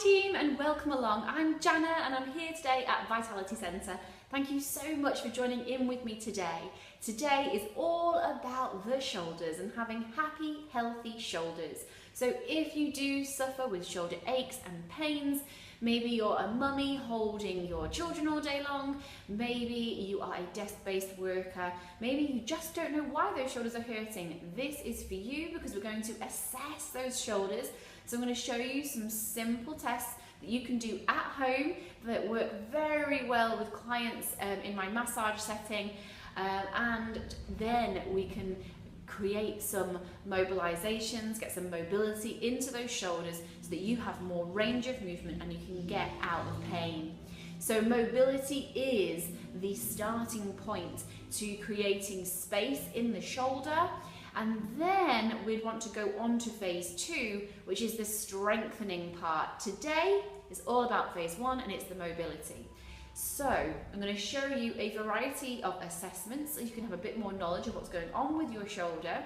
team and welcome along. I'm Jana and I'm here today at Vitality Centre. Thank you so much for joining in with me today. Today is all about the shoulders and having happy, healthy shoulders. So if you do suffer with shoulder aches and pains, maybe you're a mummy holding your children all day long, maybe you are a desk-based worker, maybe you just don't know why those shoulders are hurting. This is for you because we're going to assess those shoulders. So I'm going to show you some simple tests that you can do at home that work very well with clients in my massage setting, and then we can create some mobilizations, get some mobility into those shoulders so that you have more range of movement and you can get out of pain. So mobility is the starting point to creating space in the shoulder, and then we'd want to go on to phase 2, which is the strengthening part. Today is all about phase 1 and it's the mobility. So I'm going to show you a variety of assessments so you can have a bit more knowledge of what's going on with your shoulder.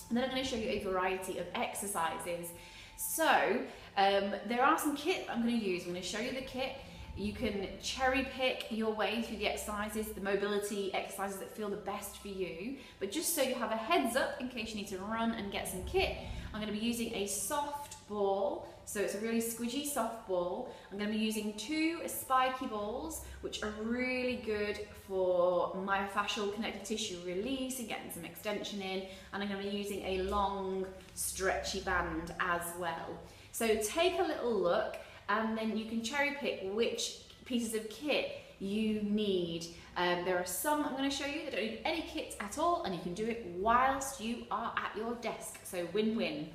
And then I'm going to show you a variety of exercises. So there are some kit I'm going to use. I'm going to show you the kit. You can cherry pick your way through the exercises, the mobility exercises that feel the best for you. But just so you have a heads up in case you need to run and get some kit, I'm going to be using a soft ball. So it's a really squishy soft ball. I'm going to be using 2 spiky balls, which are really good for myofascial connective tissue release and getting some extension in. And I'm going to be using a long stretchy band as well. So take a little look and then you can cherry pick which pieces of kit you need. There are some I'm going to show you that don't need any kit at all, and you can do it whilst you are at your desk. So win-win.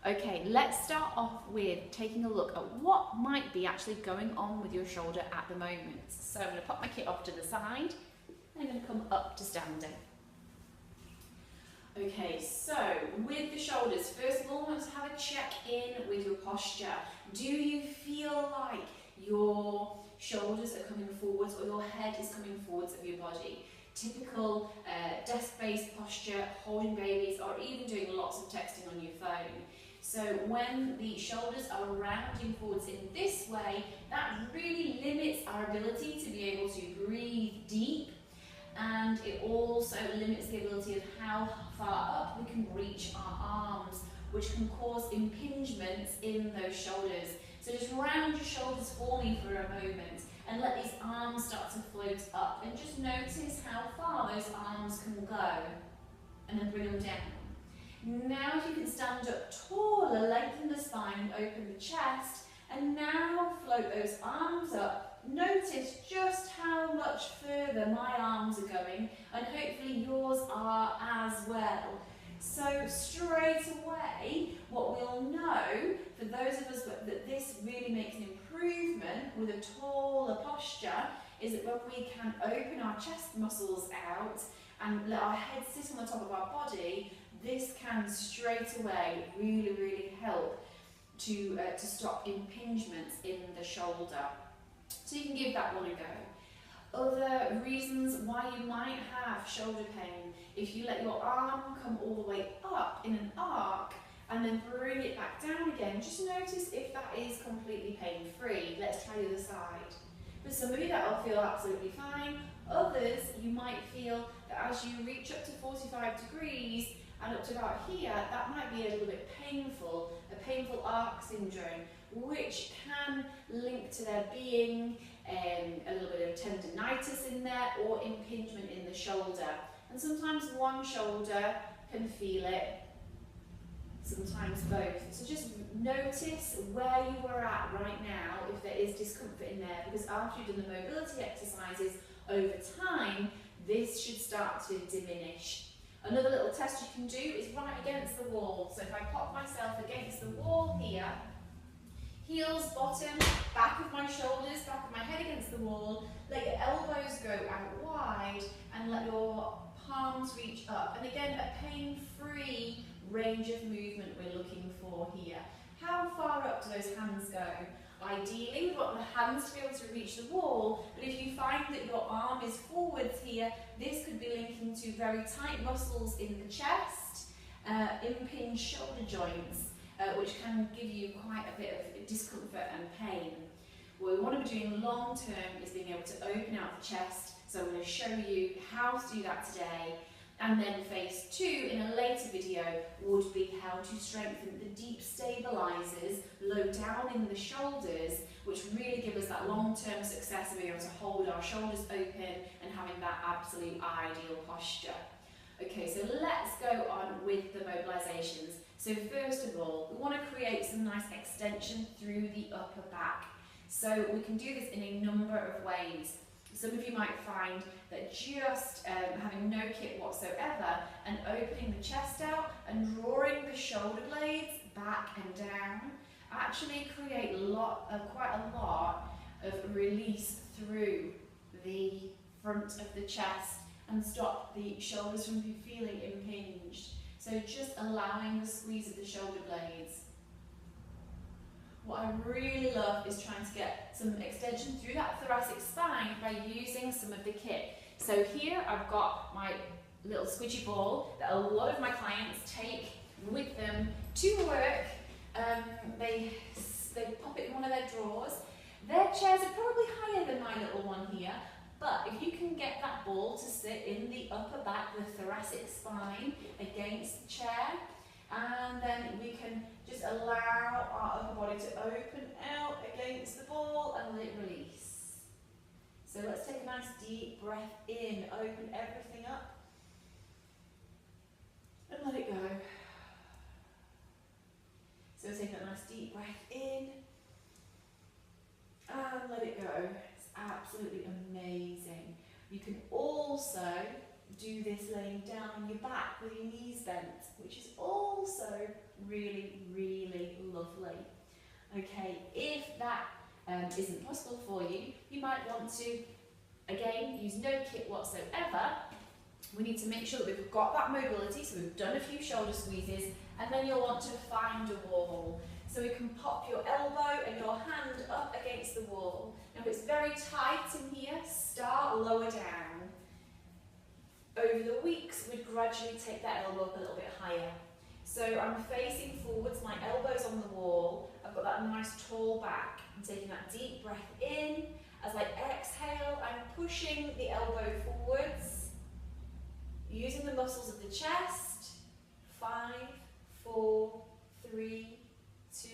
Okay, let's start off with taking a look at what might be actually going on with your shoulder at the moment. So I'm going to pop my kit off to the side and I'm going to come up to standing. Okay, so with the shoulders, first of all, let's have a check in with your posture. Do you feel like your shoulders are coming forwards or your head is coming forwards of your body? Typical desk-based posture, holding babies, or even doing lots of texting on your phone. So when the shoulders are rounding forwards in this way, that really limits our ability to be able to breathe deep, and it also limits the ability of how far up we can reach our arms, which can cause impingements in those shoulders. So just round your shoulders for me for a moment and let these arms start to float up, and just notice how far those arms can go, and then bring them down. Now if you can stand up taller, lengthen the spine, open the chest, and now float those arms up. Notice just how much further my arms are going, and hopefully yours are as well. So straight away, what we'll know, for those of us that this really makes an improvement with a taller posture, is that when we can open our chest muscles out and let our head sit on the top of our body, this can straight away really help to stop impingements in the shoulder. So you can give that one a go. Other reasons why you might have shoulder pain: if you let your arm come all the way up in an arc and then bring it back down again, just notice if that is completely pain-free. Let's try the other side. For some of you that will feel absolutely fine. Others, you might feel that as you reach up to 45 degrees and up to about here, that might be a little bit painful, a painful arc syndrome, which can link to there being a little bit of tendinitis in there or impingement in the shoulder. And sometimes one shoulder can feel it, sometimes both. So just notice where you are at right now if there is discomfort in there, because after you've done the mobility exercises over time, this should start to diminish. Another little test you can do is right against the wall. So if I pop myself against the wall here, heels, bottom, back of my shoulders, back of my head against the wall, let your elbows go out wide and let your palms reach up. And again, a pain-free range of movement we're looking for here. How far up do those hands go? Ideally, we want the hands to be able to reach the wall, but if you find that your arm is forwards here, this could be linking to very tight muscles in the chest, impinged shoulder joints, which can give you quite a bit of discomfort and pain. What we want to be doing long term is being able to open out the chest. So I'm going to show you how to do that today. And then phase 2 in a later video would be how to strengthen the deep stabilizers low down in the shoulders, which really give us that long-term success of being able to hold our shoulders open and having that absolute ideal posture. Okay, so let's go on with the mobilizations. So first of all, we want to create some nice extension through the upper back. So we can do this in a number of ways. Some of you might find that just having no kit whatsoever and opening the chest out and drawing the shoulder blades back and down actually create quite a lot of release through the front of the chest and stop the shoulders from feeling impinged. So just allowing the squeeze of the shoulder blades. What I really love is trying to get some extension through that thoracic spine by using some of the kit. So here I've got my little squidgy ball that a lot of my clients take with them to work. They pop it in one of their drawers. Their chairs are probably higher than my little one here, but if you can get that ball to sit in the upper back, the thoracic spine against the chair, and then we can just allow our upper body to open out against the ball and let it release. So let's take a nice deep breath in, open everything up and let it go. So take a nice deep breath in and let it go. It's absolutely amazing. You can also do this laying down on your back with your knees bent, which is also really, really lovely. Okay, if that isn't possible for you, you might want to, again, use no kit whatsoever. We need to make sure that we've got that mobility, so we've done a few shoulder squeezes, and then you'll want to find a wall. So we can pop your elbow and your hand up against the wall. Now if it's very tight in here, start lower down. Over the weeks, we'd gradually take that elbow up a little bit higher. So I'm facing forwards, my elbow's on the wall, I've got that nice tall back. I'm taking that deep breath in. As I exhale, I'm pushing the elbow forwards, using the muscles of the chest. 5, 4, 3, 2,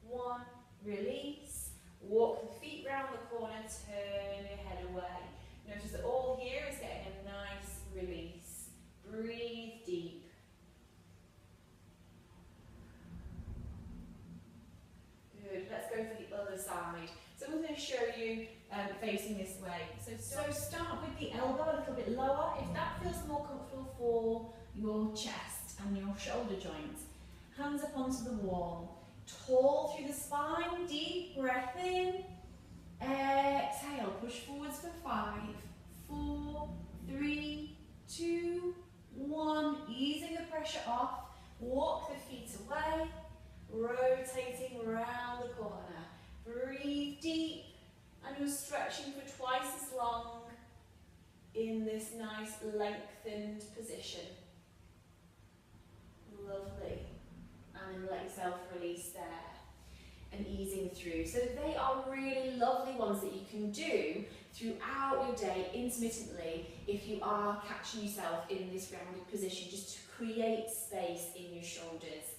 1, release. Walk the feet round the corner, turn your head away. Notice that all here is getting a nice release. Breathe deep. Good. Let's go for the other side. So I'm going to show you facing this way. So start with the elbow a little bit lower. If that feels more comfortable for your chest and your shoulder joints. Hands up onto the wall. Tall through the spine. Deep breath in. Exhale, push forwards for 5, 4, 3, 2, 1. Easing the pressure off. Walk the feet away. Rotating around the corner. Breathe deep. And you're stretching for twice as long in this nice lengthened position. Lovely. And then let yourself release there. And easing through. So they are really lovely ones that you can do throughout your day intermittently if you are catching yourself in this rounded position, just to create space in your shoulders.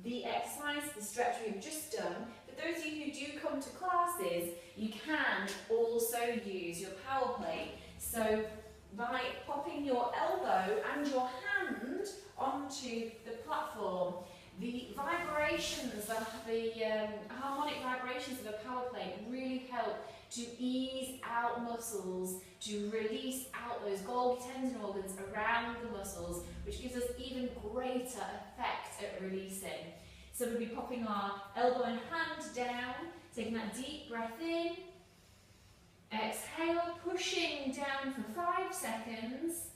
The exercise, the stretch we've just done, for those of you who do come to classes, you can also use your power plate. So by popping your elbow and your hand onto the platform, the vibrations, the harmonic vibrations of a power plate really help to ease out muscles, to release out those Golgi tendon organs around the muscles, which gives us even greater effect at releasing. So we'll be popping our elbow and hand down, taking that deep breath in, exhale, pushing down for 5 seconds,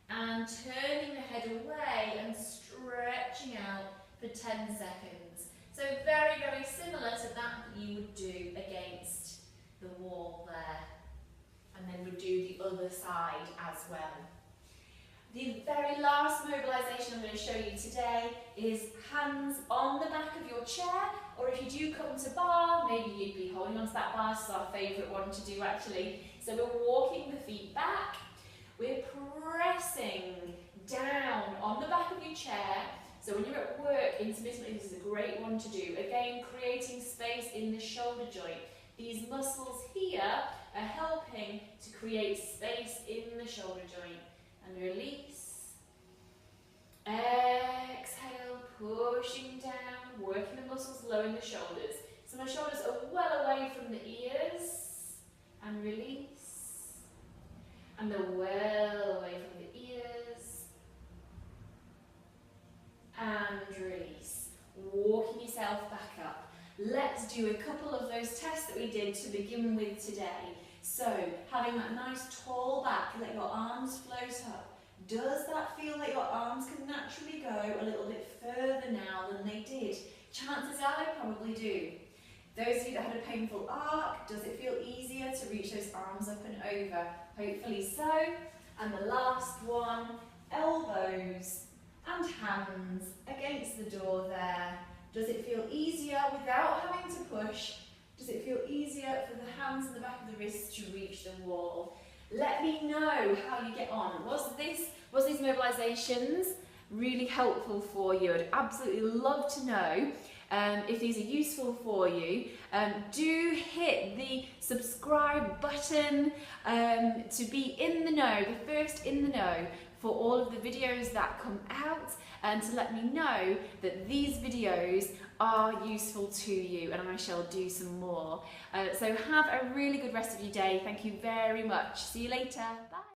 and turning the head away and stretching out for 10 seconds. So very, very similar to that you would do against the wall there. And then we'd do the other side as well. The very last mobilization I'm going to show you today is hands on the back of your chair, or Or if you do come to bar, maybe you'd be holding onto that bar. This is our favourite one to do actually. So we're walking the feet back. We're pressing down on the back of your chair. So when you're at work, intermittently, this is a great one to do. Again, creating space in the shoulder joint. These muscles here are helping to create space in the shoulder joint. And release. Exhale, pushing down, working the muscles low in the shoulders. So my shoulders are well away from the ears. And release. And they're well away from the ears. And release. Walking yourself back up. Let's do a couple of those tests that we did to begin with today. So, having that nice tall back, let your arms float up. Does that feel like your arms can naturally go a little bit further now than they did? Chances are they probably do. Those of you that had a painful arc, does it feel easier to reach those arms up and over? Hopefully so. And the last one, elbows and hands against the door there. Does it feel easier without having to push? Does it feel easier for the hands and the back of the wrists to reach the wall? Let me know how you get on. Was these mobilisations really helpful for you? I'd absolutely love to know if these are useful for you. Do hit the subscribe button to be in the know, the first in the know for all of the videos that come out, and to let me know that these videos are useful to you, and I shall do some more. So have a really good rest of your day. Thank you very much. See you later. Bye.